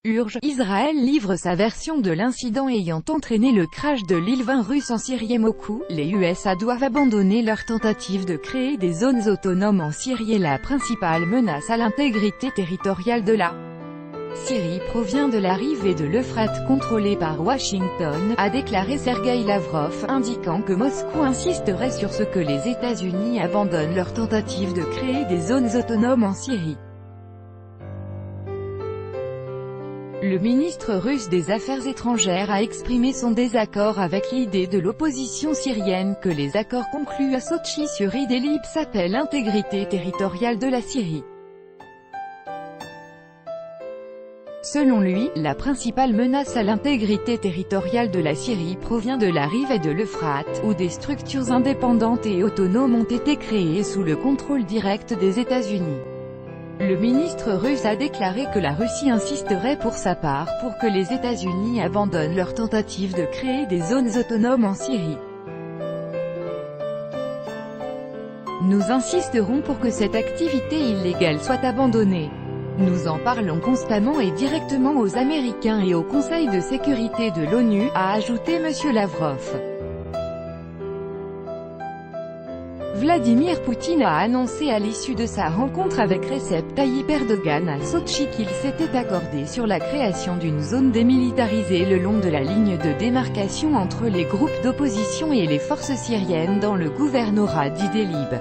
Urge, Israël livre sa version de l'incident ayant entraîné le crash de l'Il-20 russe en Syrie et Moscou. Les USA doivent abandonner leur tentative de créer des zones autonomes en Syrie et la principale menace à l'intégrité territoriale de la Syrie provient de la rive et de l'Euphrate contrôlée par Washington, a déclaré Sergueï Lavrov, indiquant que Moscou insisterait sur ce que les États-Unis abandonnent leur tentative de créer des zones autonomes en Syrie. Le ministre russe des Affaires étrangères a exprimé son désaccord avec l'idée de l'opposition syrienne que les accords conclus à Sotchi sur Idlib s'appellent l'intégrité territoriale de la Syrie. Selon lui, la principale menace à l'intégrité territoriale de la Syrie provient de la rive et de l'Euphrate, où des structures indépendantes et autonomes ont été créées sous le contrôle direct des États-Unis. Le ministre russe a déclaré que la Russie insisterait pour sa part pour que les États-Unis abandonnent leur tentative de créer des zones autonomes en Syrie. Nous insisterons pour que cette activité illégale soit abandonnée. Nous en parlons constamment et directement aux Américains et au Conseil de sécurité de l'ONU, a ajouté M. Lavrov. Vladimir Poutine a annoncé à l'issue de sa rencontre avec Recep Tayyip Erdogan à Sotchi qu'il s'était accordé sur la création d'une zone démilitarisée le long de la ligne de démarcation entre les groupes d'opposition et les forces syriennes dans le gouvernorat d'Idlib.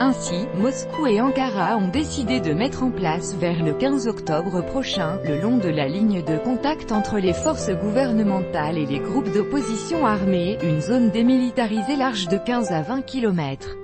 Ainsi, Moscou et Ankara ont décidé de mettre en place vers le 15 octobre prochain, le long de la ligne de contact entre les forces gouvernementales et les groupes d'opposition armés, une zone démilitarisée large de 15 à 20 km.